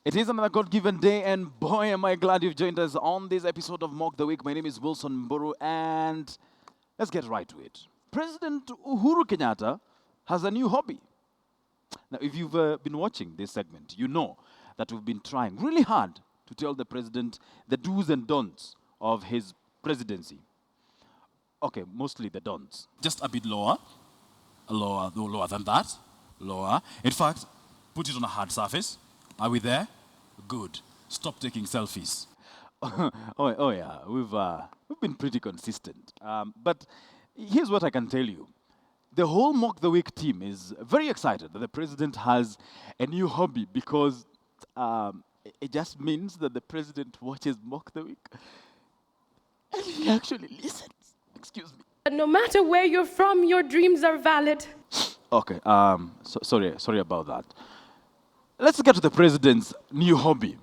It is another God-given day, and boy, am I glad you've joined us on this episode of Mock the Week. My name is Wilson Mburu, and let's get right to it. President Uhuru Kenyatta has a new hobby. Now, if you've been watching this segment, you know that we've been trying really hard to tell the president the do's and don'ts of his presidency. Okay, mostly the don'ts. Just a bit lower, lower than that, lower. In fact, put it on a hard surface. Are we there? Good. Stop taking selfies. Oh yeah, we've been pretty consistent. But here's what I can tell you. The whole Mock the Week team is very excited that the president has a new hobby because it just means that the president watches Mock the Week and he actually listens. Excuse me. No matter where you're from, your dreams are valid. Okay, sorry about that. Let's get to the president's new hobby,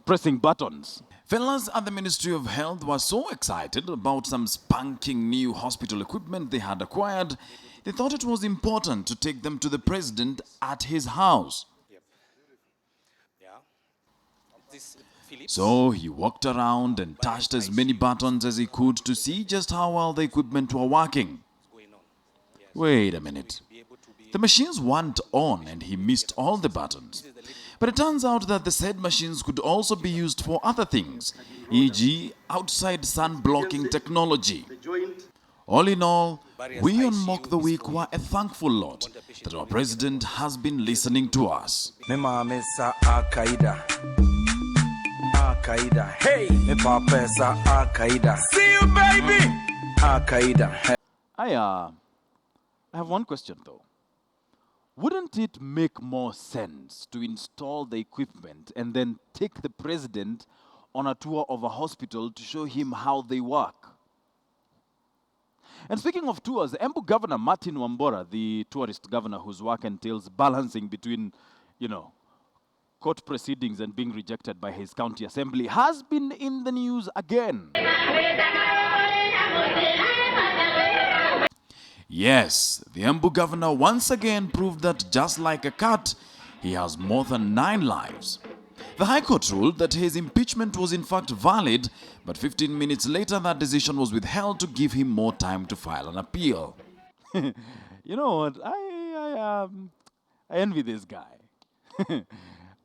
pressing buttons. Fellas at the Ministry of Health were so excited about some spanking new hospital equipment they had acquired, they thought it was important to take them to the president at his house. So he walked around and touched as many buttons as he could to see just how well the equipment were working. Wait a minute. The machines weren't on and he missed all the buttons. But it turns out that the said machines could also be used for other things, e.g. outside sun blocking technology. All in all, we on Mock the Week were a thankful lot that our president has been listening to us. Hey, me papa sa Al-Qaeda. See you, baby. Al-Qaeda. I have one question though. Wouldn't it make more sense to install the equipment and then take the president on a tour of a hospital to show him how they work? And speaking of tours, Embu Governor Martin Wambora, the tourist governor whose work entails balancing between, court proceedings and being rejected by his county assembly, has been in the news again. Yes, the Embu governor once again proved that just like a cat, he has more than 9 lives. The High Court ruled that his impeachment was in fact valid, but 15 minutes later that decision was withheld to give him more time to file an appeal. You know what? I envy this guy.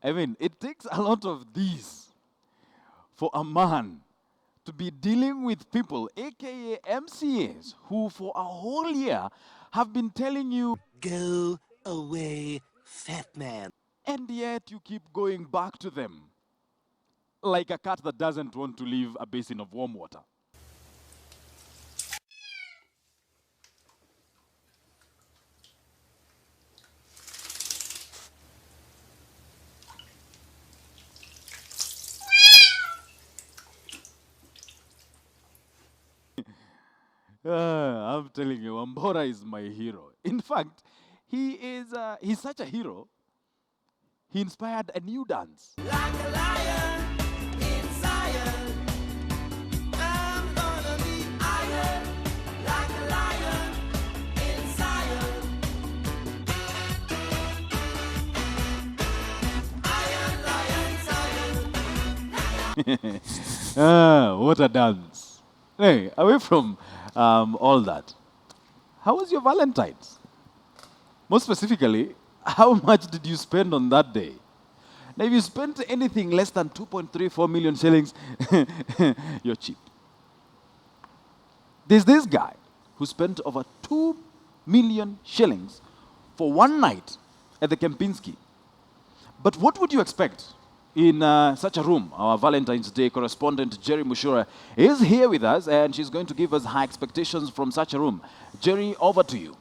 I mean, it takes a lot of these for a man to be dealing with people, aka MCAs, who for a whole year have been telling you, "Go away, fat man." And yet you keep going back to them. Like a cat that doesn't want to leave a basin of warm water. I'm telling you, Wambora is my hero. In fact, he's such a hero, he inspired a new dance. Like a lion in Zion, I'm gonna be iron. Like a lion in Zion, iron, lion, Zion. What a dance. Hey, away from all that, how was your Valentine's? More specifically, how much did you spend on that day? Now, if you spent anything less than 2.34 million shillings, you're cheap. There's this guy who spent over 2 million shillings for one night at the Kempinski. But what would you expect in such a room? Our Valentine's Day correspondent, Jerry Mushura, is here with us, and she's going to give us high expectations from such a room. Jerry, over to you.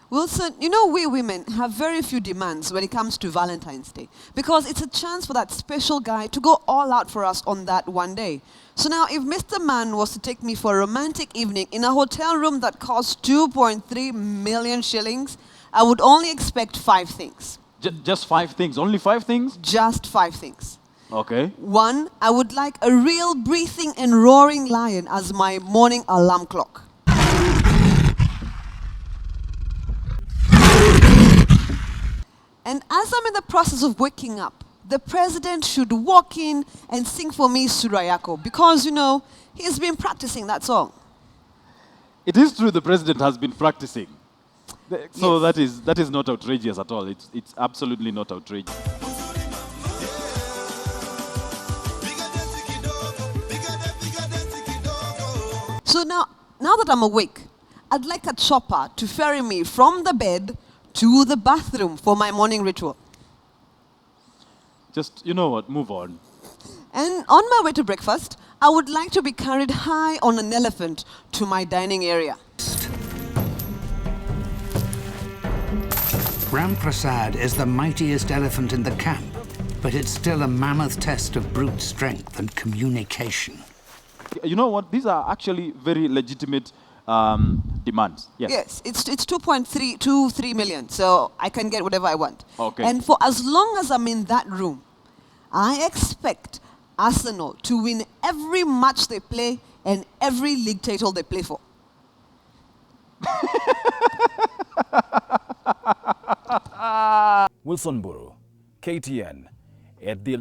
Wilson, you know we women have very few demands when it comes to Valentine's Day because it's a chance for that special guy to go all out for us on that one day. So now if Mr. Man was to take me for a romantic evening in a hotel room that costs 2.3 million shillings, I would only expect 5 things. Just 5 things? Only 5 things? Just 5 things. Okay. 1, I would like a real breathing and roaring lion as my morning alarm clock. And as I'm in the process of waking up, the president should walk in and sing for me Surayako because, you know, he's been practicing that song. It is true the president has been practicing. So Yes. that is not outrageous at all. It's absolutely not outrageous. So now that I'm awake, I'd like a chopper to ferry me from the bed to the bathroom for my morning ritual. Just, you know what, move on. And on my way to breakfast, I would like to be carried high on an elephant to my dining area. Ram Prasad is the mightiest elephant in the camp, but it's still a mammoth test of brute strength and communication. You know what, these are actually very legitimate demands. Yes. Yes, it's 2.3 million, so I can get whatever I want. Okay. And for as long as I'm in that room, I expect Arsenal to win every match they play and every league title they play for. Wilson Buru, KTN, at the